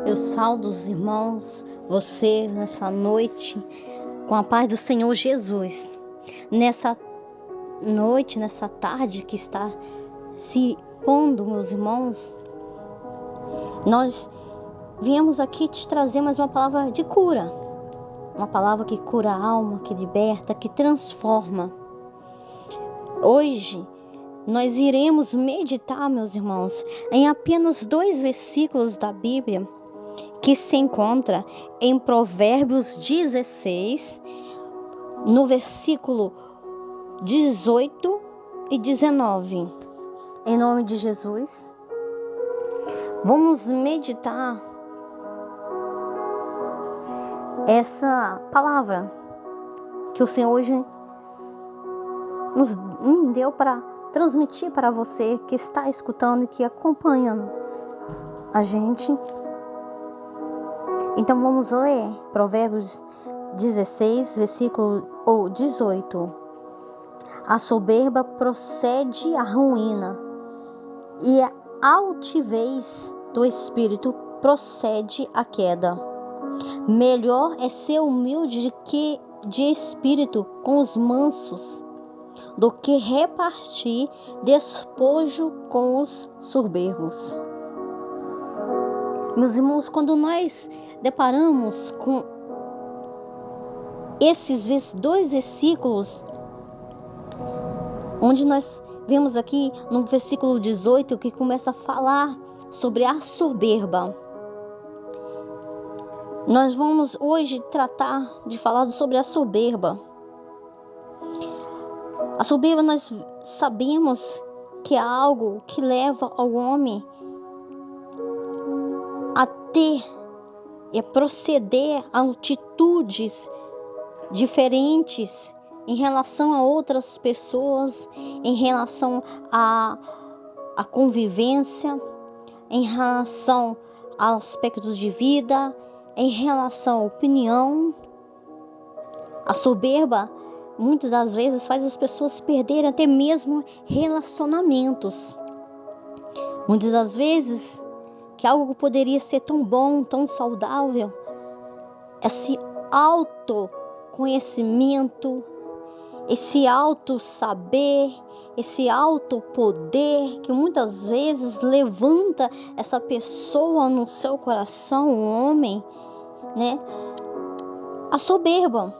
Eu saúdo os irmãos, você nessa noite, com a paz do Senhor Jesus. Nessa noite, nessa tarde que está se pondo, meus irmãos, nós viemos aqui te trazer mais uma palavra de cura. Uma palavra que cura a alma, que liberta, que transforma. Hoje, nós iremos meditar, meus irmãos, em apenas 2 versículos da Bíblia, que se encontra em Provérbios 16, no versículo 18 e 19. Em nome de Jesus, vamos meditar essa palavra que o Senhor hoje me deu para transmitir para você que está escutando e que acompanhando a gente. Então vamos ler Provérbios 16, versículo 18. A soberba procede à ruína, e a altivez do espírito procede à queda. Melhor é ser humilde que de espírito com os mansos, do que repartir despojo com os soberbos. Meus irmãos, quando nós deparamos com esses 2 versículos, onde nós vemos aqui no versículo 18 que começa a falar sobre a soberba. Nós vamos hoje tratar de falar sobre a soberba. A soberba, nós sabemos que é algo que leva ao homem a ter e a proceder a atitudes diferentes em relação a outras pessoas, em relação à convivência, em relação a aspectos de vida, em relação à opinião. A soberba muitas das vezes faz as pessoas perderem até mesmo relacionamentos. Muitas das vezes que algo que poderia ser tão bom, tão saudável, esse autoconhecimento, esse auto-saber, esse auto-poder que muitas vezes levanta essa pessoa no seu coração, o homem, né? A soberba.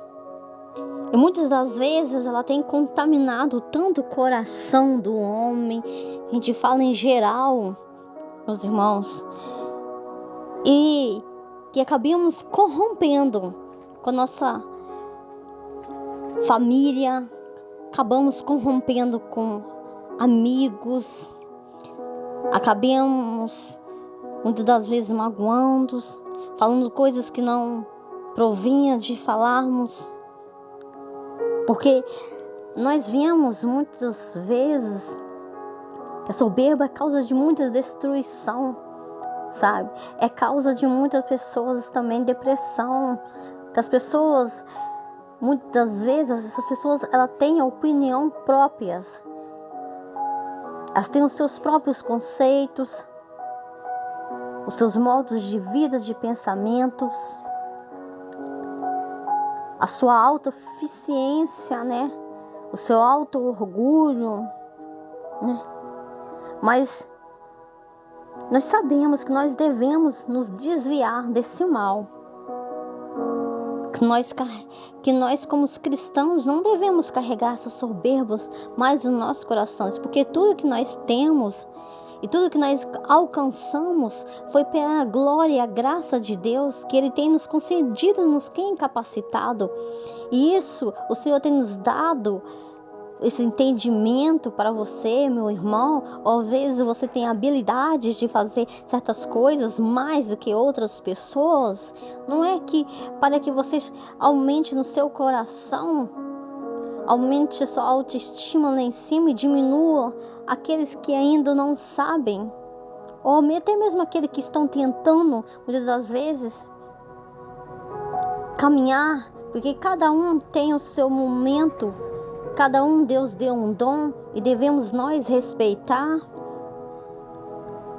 E muitas das vezes ela tem contaminado tanto o coração do homem, a gente fala em geral, meus irmãos, e que acabamos corrompendo com a nossa família, acabamos corrompendo com amigos, acabamos muitas das vezes magoando, falando coisas que não provinha de falarmos, porque nós vemos muitas vezes que a soberba é causa de muita destruição, sabe? É causa de muitas pessoas também depressão, que as pessoas, muitas vezes, essas pessoas, elas têm opinião próprias, elas têm os seus próprios conceitos, os seus modos de vida, de pensamentos, a sua autossuficiência, né? O seu auto-orgulho, né? Mas nós sabemos que nós devemos nos desviar desse mal. Que nós como cristãos não devemos carregar essas soberbas mais nos nossos corações, porque tudo que nós temos e tudo que nós alcançamos foi pela glória e a graça de Deus, que Ele tem nos concedido, nos tem capacitado. E isso o Senhor tem nos dado, esse entendimento para você, meu irmão. Ou às vezes você tem habilidades de fazer certas coisas mais do que outras pessoas. Não é que para que você aumente no seu coração, aumente sua autoestima lá em cima e diminua aqueles que ainda não sabem, ou até mesmo aqueles que estão tentando, muitas das vezes, caminhar, porque cada um tem o seu momento, cada um Deus deu um dom e devemos nós respeitar.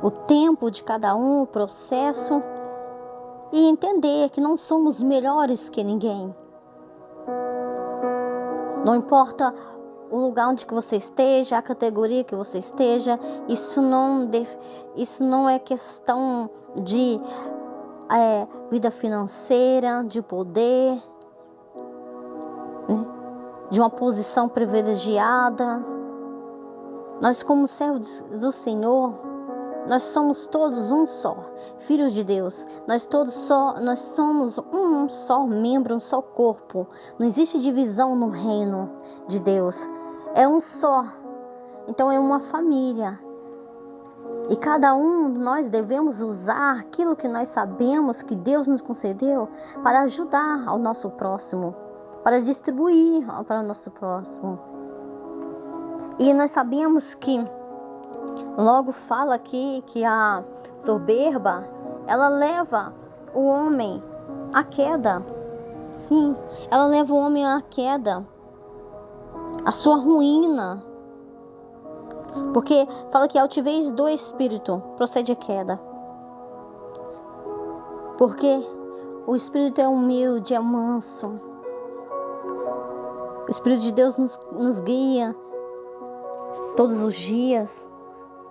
o tempo de cada um, o processo, e entender que não somos melhores que ninguém. Não importa o lugar onde que você esteja, a categoria que você esteja, isso não é questão de vida financeira, de poder, né? De uma posição privilegiada. Nós, como servos do Senhor, nós somos todos um só, filhos de Deus. Nós somos um só membro, um só corpo. Não existe divisão no reino de Deus. É um só. Então é uma família. E cada um de nós devemos usar aquilo que nós sabemos que Deus nos concedeu para ajudar ao nosso próximo, para distribuir para o nosso próximo. E nós sabemos que logo fala aqui que a soberba, ela leva o homem à queda. Sim, ela leva o homem à queda, à sua ruína. Porque fala que a altivez do espírito procede à queda. Porque o espírito é humilde, é manso. O Espírito de Deus nos guia todos os dias.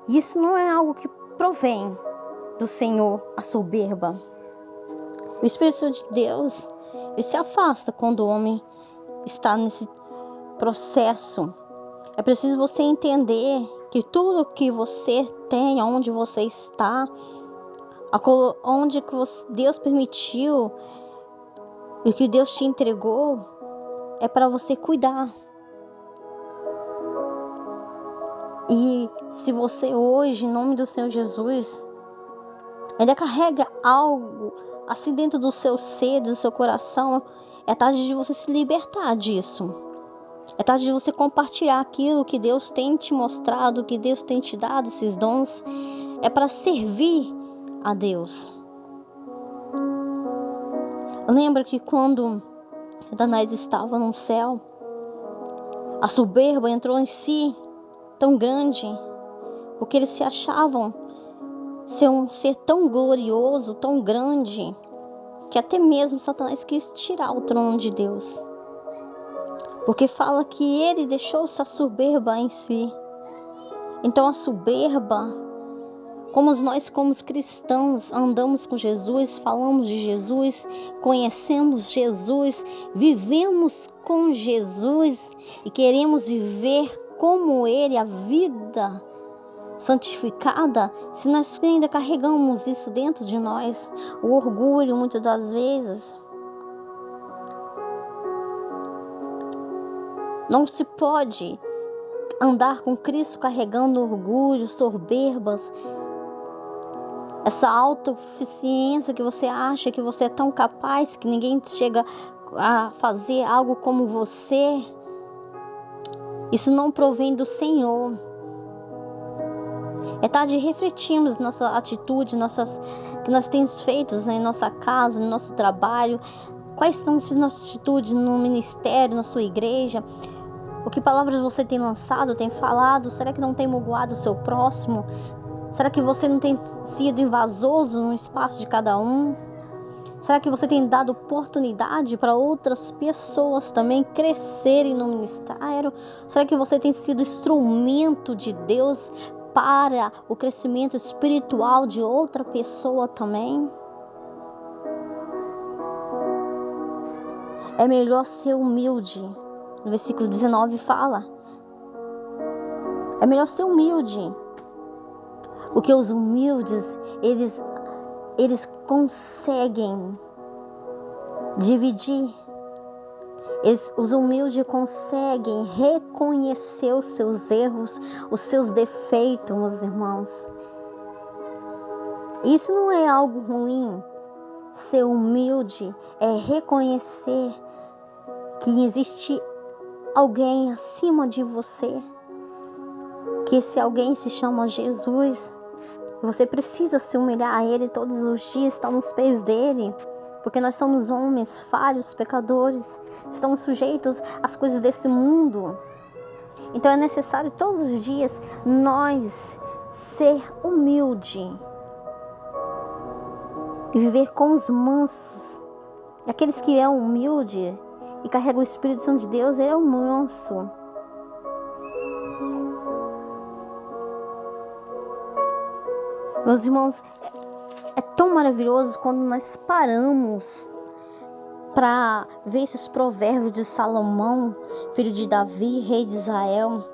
Isso não é algo que provém do Senhor, a soberba. O Espírito de Deus, ele se afasta quando o homem está nesse processo. É preciso você entender que tudo que você tem, onde você está, onde que Deus permitiu e que Deus te entregou, é para você cuidar. E se você hoje, em nome do Senhor Jesus, ainda carrega algo assim dentro do seu ser, do seu coração, é tarde de você se libertar disso. É tarde de você compartilhar aquilo que Deus tem te mostrado, que Deus tem te dado, esses dons. É para servir a Deus. Lembra que quando Satanás estava no céu, a soberba entrou em si tão grande, porque eles se achavam ser um ser tão glorioso, tão grande, que até mesmo Satanás quis tirar o trono de Deus. Porque fala que ele deixou-se a soberba em si. Então a soberba, como nós como cristãos andamos com Jesus, falamos de Jesus, conhecemos Jesus, vivemos com Jesus e queremos viver como Ele, a vida santificada, se nós ainda carregamos isso dentro de nós, o orgulho muitas das vezes. Não se pode andar com Cristo carregando orgulho, soberbas, essa autossuficiência que você acha que você é tão capaz que ninguém chega a fazer algo como você. Isso não provém do Senhor. É tarde de refletirmos nossa atitude, que nós temos feito em nossa casa, no nosso trabalho. Quais são as nossas atitudes no ministério, na sua igreja? O que palavras você tem lançado, tem falado? Será que não tem magoado o seu próximo? Será que você não tem sido invasoso no espaço de cada um? Será que você tem dado oportunidade para outras pessoas também crescerem no ministério? Será que você tem sido instrumento de Deus para o crescimento espiritual de outra pessoa também? É melhor ser humilde. No versículo 19 fala. É melhor ser humilde. Porque os humildes, eles conseguem dividir. Os humildes conseguem reconhecer os seus erros, os seus defeitos, meus irmãos. Isso não é algo ruim. Ser humilde é reconhecer que existe alguém acima de você. Que esse alguém se chama Jesus. Você precisa se humilhar a Ele todos os dias, estar nos pés dEle. Porque nós somos homens falhos, pecadores. Estamos sujeitos às coisas desse mundo. Então é necessário todos os dias nós ser humilde e viver com os mansos. Aqueles que é humilde e carrega o Espírito Santo de Deus é o manso. Meus irmãos, é tão maravilhoso quando nós paramos para ver esses provérbios de Salomão, filho de Davi, rei de Israel.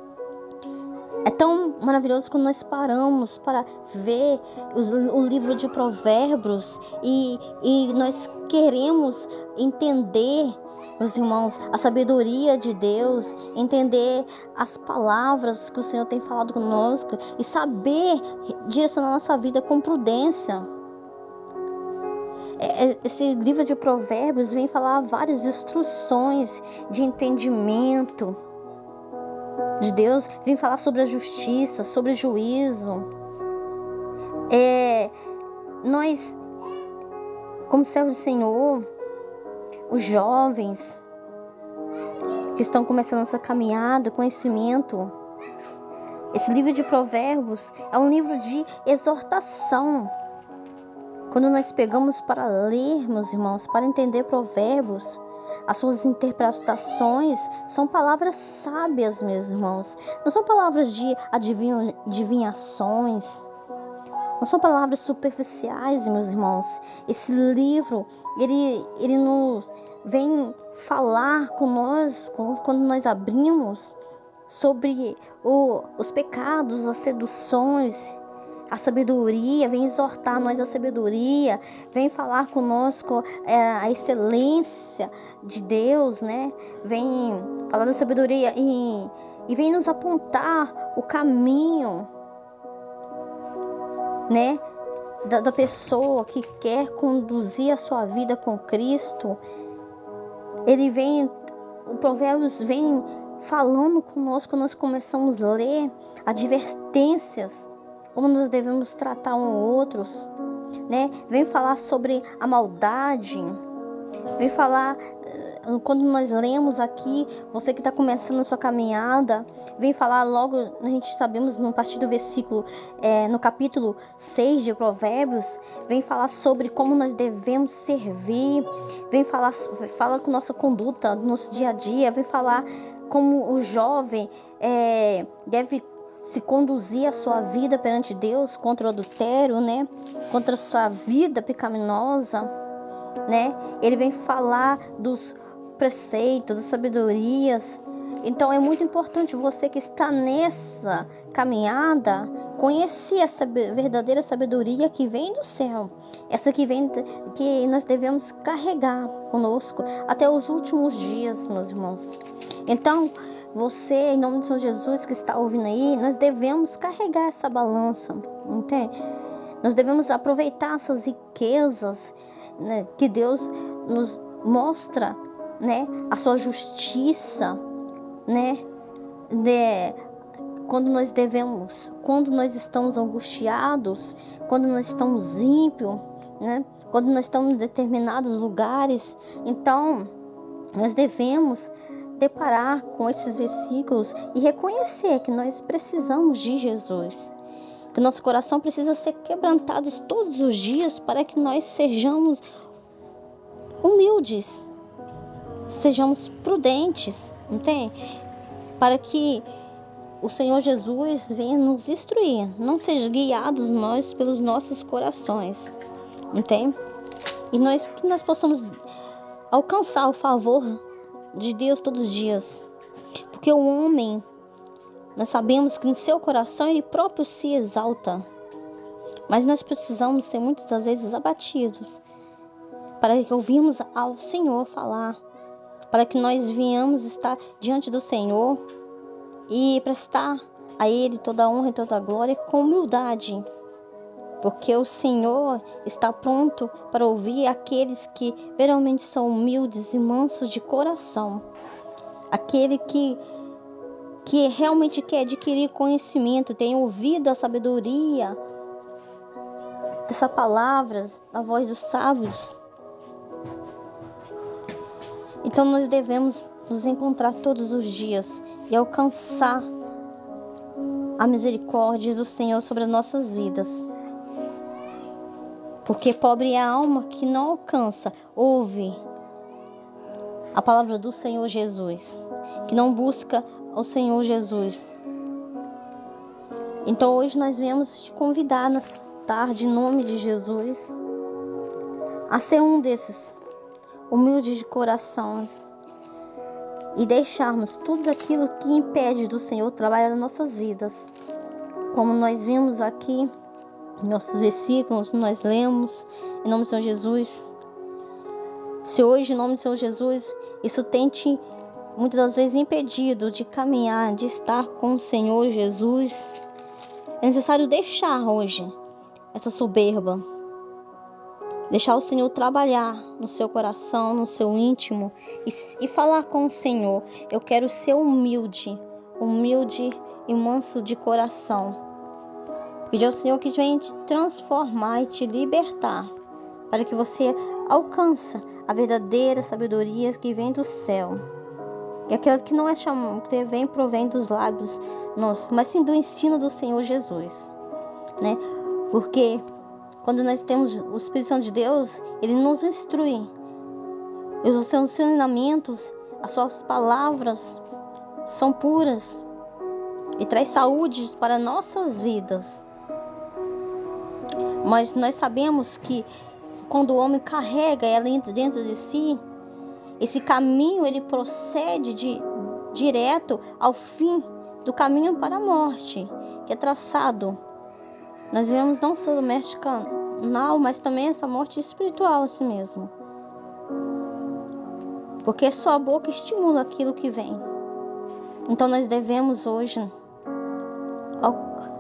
É tão maravilhoso quando nós paramos para ver o livro de provérbios e nós queremos entender, meus irmãos, a sabedoria de Deus, entender as palavras que o Senhor tem falado conosco e saber direcionar nossa vida com prudência. Esse livro de provérbios vem falar várias instruções de entendimento de Deus, vem falar sobre a justiça, sobre o juízo. Nós, como servos do Senhor, os jovens que estão começando essa caminhada, conhecimento, esse livro de provérbios é um livro de exortação. Quando nós pegamos para ler, meus irmãos, para entender provérbios, as suas interpretações são palavras sábias, meus irmãos. Não são palavras de adivinhações. Não são palavras superficiais, meus irmãos. Esse livro, ele nos vem falar com nós, quando nós abrimos, sobre os pecados, as seduções, a sabedoria, vem exortar nós a sabedoria, vem falar conosco a excelência de Deus, né? Vem falar da sabedoria e vem nos apontar o caminho, né? Da pessoa que quer conduzir a sua vida com Cristo. O Provérbios vem falando conosco, nós começamos a ler advertências, como nós devemos tratar uns outros, né? Vem falar sobre a maldade, vem falar, quando nós lemos aqui, você que está começando a sua caminhada, vem falar logo, a gente sabemos no partir do versículo, no capítulo 6 de Provérbios, vem falar sobre como nós devemos servir, fala com nossa conduta, no nosso dia a dia, vem falar como o jovem deve se conduzir a sua vida perante Deus contra o adultério, né? Contra a sua vida pecaminosa, né? Ele vem falar dos preceitos, das sabedorias. Então é muito importante você que está nessa caminhada conhecer essa verdadeira sabedoria que vem do céu, essa que nós devemos carregar conosco até os últimos dias, meus irmãos. Então, você, em nome de São Jesus que está ouvindo aí, nós devemos carregar essa balança, entende? Nós devemos aproveitar essas riquezas, né, que Deus nos mostra, né, a sua justiça, né, quando nós estamos angustiados, quando nós estamos ímpios, né, quando nós estamos em determinados lugares. Então, nós devemos deparar com esses versículos e reconhecer que nós precisamos de Jesus, que nosso coração precisa ser quebrantado todos os dias para que nós sejamos humildes, sejamos prudentes, entende? Para que o Senhor Jesus venha nos instruir, não sejam guiados nós pelos nossos corações, entende? E que nós possamos alcançar o favor de Deus todos os dias, porque o homem, nós sabemos que no seu coração ele próprio se exalta, mas nós precisamos ser muitas das vezes abatidos para que ouvirmos ao Senhor falar, para que nós venhamos estar diante do Senhor e prestar a Ele toda a honra e toda a glória com humildade, porque o Senhor está pronto para ouvir aqueles que realmente são humildes e mansos de coração, aquele que realmente quer adquirir conhecimento, tem ouvido a sabedoria dessa palavra, a voz dos sábios. Então nós devemos nos encontrar todos os dias e alcançar a misericórdia do Senhor sobre as nossas vidas. Porque pobre é a alma que não alcança, ouve a palavra do Senhor Jesus, que não busca o Senhor Jesus. Então hoje nós viemos te convidar nessa tarde, em nome de Jesus, a ser um desses humildes de coração e deixarmos tudo aquilo que impede do Senhor trabalhar nas nossas vidas. Como nós vimos aqui, nossos versículos, nós lemos, em nome do Senhor Jesus. Se hoje, em nome do Senhor Jesus, isso tem te, muitas das vezes, impedido de caminhar, de estar com o Senhor Jesus, é necessário deixar hoje essa soberba. Deixar o Senhor trabalhar no seu coração, no seu íntimo e falar com o Senhor. Eu quero ser humilde e manso de coração. Pedir ao Senhor que venha te transformar e te libertar, para que você alcance a verdadeira sabedoria que vem do céu. E aquela que não é chamada, que provém dos lábios nossos, mas sim do ensino do Senhor Jesus, né? Porque quando nós temos o Espírito Santo de Deus, Ele nos instrui. E os seus ensinamentos, as suas palavras são puras e traz saúde para nossas vidas. Mas nós sabemos que quando o homem carrega ela dentro de si, esse caminho ele procede direto ao fim do caminho para a morte, que é traçado. Nós vemos não só morte carnal, mas também essa morte espiritual assim mesmo. Porque só a boca estimula aquilo que vem. Então nós devemos hoje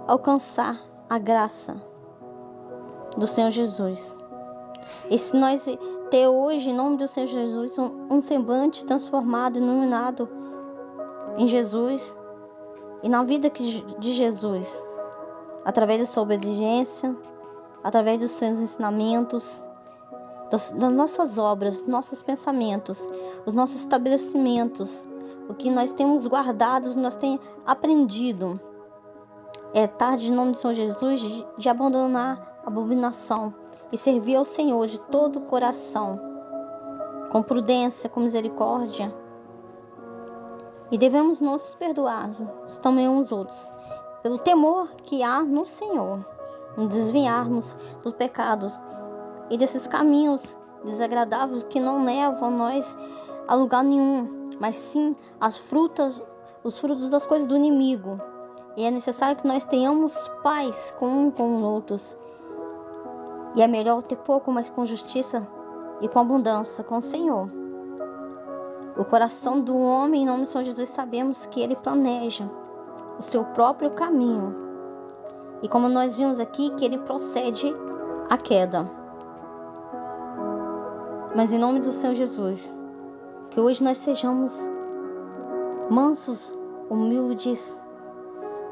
alcançar a graça do Senhor Jesus. E se nós ter hoje, em nome do Senhor Jesus, um semblante transformado, iluminado em Jesus e na vida de Jesus, através da sua obediência, através dos seus ensinamentos, das nossas obras, dos nossos pensamentos, os nossos estabelecimentos, o que nós temos guardado, nós temos aprendido. É tarde, em nome do Senhor Jesus, de abandonar a abominação e servir ao Senhor de todo o coração, com prudência, com misericórdia. E devemos nos perdoar também uns outros, pelo temor que há no Senhor, nos desviarmos dos pecados e desses caminhos desagradáveis que não levam nós a lugar nenhum, mas sim os frutos das coisas do inimigo. E é necessário que nós tenhamos paz com os outros. E é melhor ter pouco, mas com justiça e com abundância com o Senhor. O coração do homem, em nome do Senhor Jesus, sabemos que ele planeja o seu próprio caminho. E como nós vimos aqui, que ele procede à queda. Mas em nome do Senhor Jesus, que hoje nós sejamos mansos, humildes,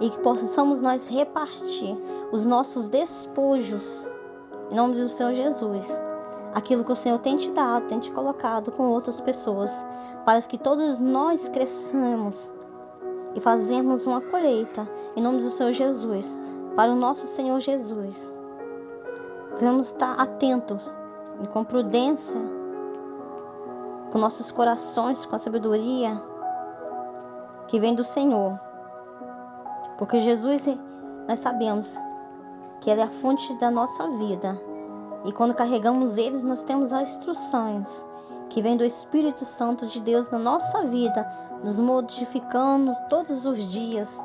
e que possamos nós repartir os nossos despojos, em nome do Senhor Jesus, aquilo que o Senhor tem te dado, tem te colocado com outras pessoas, para que todos nós cresçamos e fazemos uma colheita, em nome do Senhor Jesus, para o nosso Senhor Jesus. Devemos estar atentos e com prudência, com nossos corações, com a sabedoria que vem do Senhor. Porque Jesus, nós sabemos que Ele é a fonte da nossa vida. E quando carregamos eles, nós temos as instruções que vem do Espírito Santo de Deus na nossa vida, nos modificando todos os dias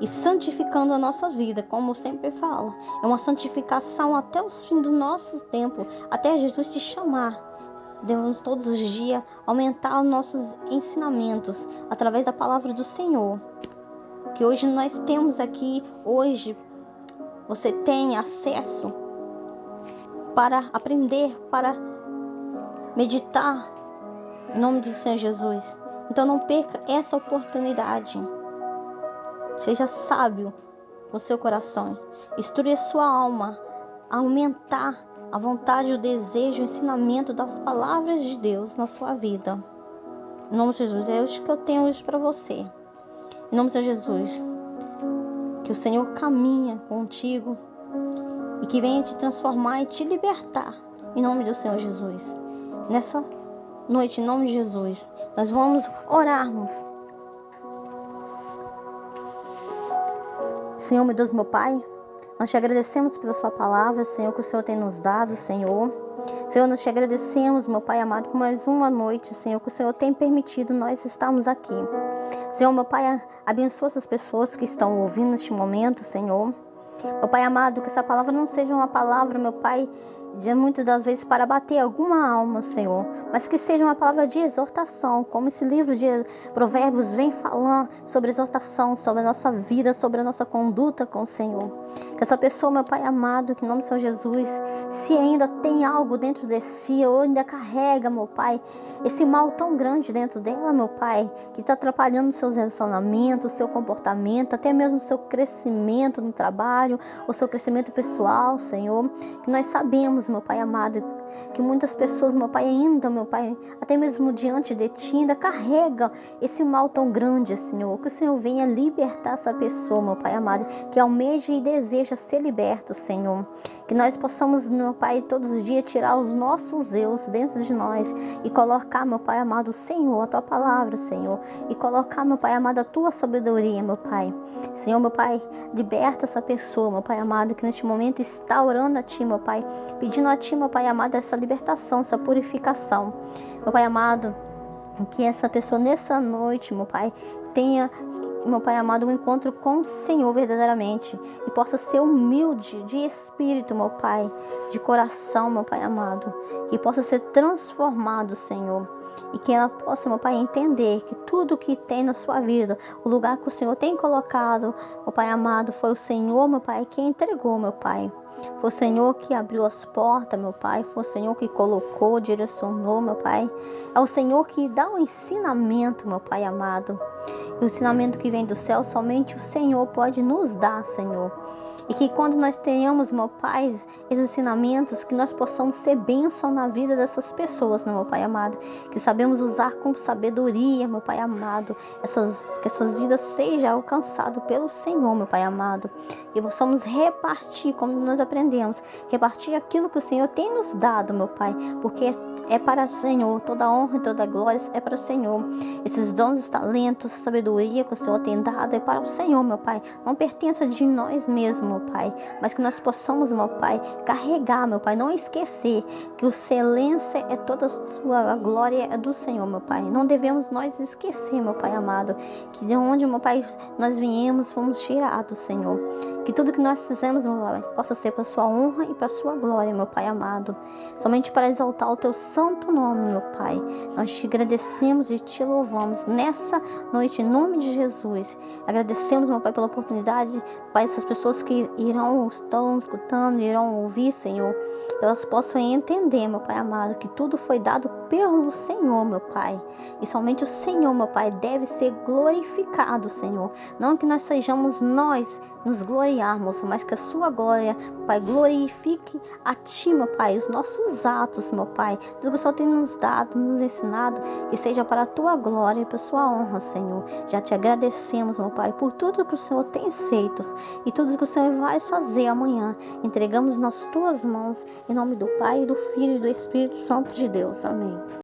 e santificando a nossa vida, como eu sempre falo. É uma santificação até o fim do nosso tempo, até Jesus te chamar. Devemos todos os dias aumentar os nossos ensinamentos através da palavra do Senhor. Que hoje nós temos aqui, hoje você tem acesso para aprender, para meditar em nome do Senhor Jesus. Então não perca essa oportunidade. Seja sábio com seu coração. Instrui a sua alma a aumentar a vontade, o desejo, o ensinamento das palavras de Deus na sua vida. Em nome de Jesus, é isso que eu tenho hoje para você. Em nome de Jesus, que o Senhor caminha contigo e que venha te transformar e te libertar, em nome do Senhor Jesus. Nessa noite, em nome de Jesus, nós vamos orarmos. Senhor, meu Deus, meu Pai, nós te agradecemos pela sua palavra, Senhor, que o Senhor tem nos dado, Senhor. Senhor, nós te agradecemos, meu Pai amado, por mais uma noite, Senhor, que o Senhor tem permitido nós estarmos aqui. Senhor, meu Pai, abençoa essas pessoas que estão ouvindo neste momento, Senhor. Meu Pai amado, que essa palavra não seja uma palavra, meu Pai, de muitas das vezes para bater alguma alma, Senhor, mas que seja uma palavra de exortação, como esse livro de Provérbios vem falando sobre exortação, sobre a nossa vida, sobre a nossa conduta com o Senhor. Que essa pessoa, meu Pai amado, que em nome do Senhor Jesus, se ainda tem algo dentro de si, ou ainda carrega, meu Pai, esse mal tão grande dentro dela, meu Pai, que está atrapalhando os seus relacionamentos, o seu comportamento, até mesmo o seu crescimento no trabalho, o seu crescimento pessoal, Senhor, que nós sabemos, meu Pai amado, que muitas pessoas, meu Pai, ainda, meu Pai, até mesmo diante de Ti, ainda carregam esse mal tão grande, Senhor. Que o Senhor venha libertar essa pessoa, meu Pai amado, que almeja e deseja ser liberto, Senhor. Que nós possamos, meu Pai, todos os dias tirar os nossos eus dentro de nós e colocar, meu Pai amado, o Senhor, a Tua palavra, Senhor, e colocar, meu Pai amado, a Tua sabedoria, meu Pai. Senhor, meu Pai, liberta essa pessoa, meu Pai amado, que neste momento está orando a Ti, meu Pai, pedindo a Ti, meu Pai amado, essa libertação, essa purificação. Meu Pai amado, que essa pessoa nessa noite, meu Pai, tenha, meu Pai amado, um encontro com o Senhor verdadeiramente e possa ser humilde de espírito, meu Pai, de coração, meu Pai amado, e possa ser transformado, Senhor. E que ela possa, meu Pai, entender que tudo que tem na sua vida, o lugar que o Senhor tem colocado, meu Pai amado, foi o Senhor, meu Pai, que entregou, meu Pai. Foi o Senhor que abriu as portas, meu Pai. Foi o Senhor que colocou, direcionou, meu Pai. É o Senhor que dá o ensinamento, meu Pai amado. E o ensinamento que vem do céu, somente o Senhor pode nos dar, Senhor. E que quando nós tenhamos, meu Pai, esses ensinamentos, que nós possamos ser bênção na vida dessas pessoas, meu Pai amado. Que sabemos usar com sabedoria, meu Pai amado. Que essas vidas sejam alcançadas pelo Senhor, meu Pai amado. E possamos repartir, como nós aprendemos, repartir aquilo que o Senhor tem nos dado, meu Pai. Porque é para o Senhor, toda honra e toda glória é para o Senhor. Esses dons, talentos, sabedoria que o Senhor tem dado é para o Senhor, meu Pai. Não pertence de nós mesmos, meu Pai, mas que nós possamos, meu Pai, carregar, meu Pai, não esquecer que o excelência é toda a sua glória é do Senhor, meu Pai. Não devemos nós esquecer, meu Pai amado, que de onde, meu Pai, nós viemos, fomos tirados, Senhor. Que tudo que nós fizemos, meu Pai, possa ser para sua honra e para sua glória, meu Pai amado. Somente para exaltar o teu santo nome, meu Pai. Nós te agradecemos e te louvamos nessa noite, em nome de Jesus. Agradecemos, meu Pai, pela oportunidade, Pai, essas pessoas que estão escutando, irão ouvir, Senhor, elas possam entender, meu Pai amado, que tudo foi dado pelo Senhor, meu Pai. E somente o Senhor, meu Pai, deve ser glorificado, Senhor. Não que nós sejamos nós nos gloriarmos, mas que a sua glória, Pai, glorifique a Ti, meu Pai, os nossos atos, meu Pai, tudo que o Senhor tem nos dado, nos ensinado, que seja para a Tua glória e para a Sua honra, Senhor. Já te agradecemos, meu Pai, por tudo que o Senhor tem feito e tudo que o Senhor vai fazer amanhã. Entregamos nas Tuas mãos, em nome do Pai, do Filho e do Espírito Santo de Deus. Amém.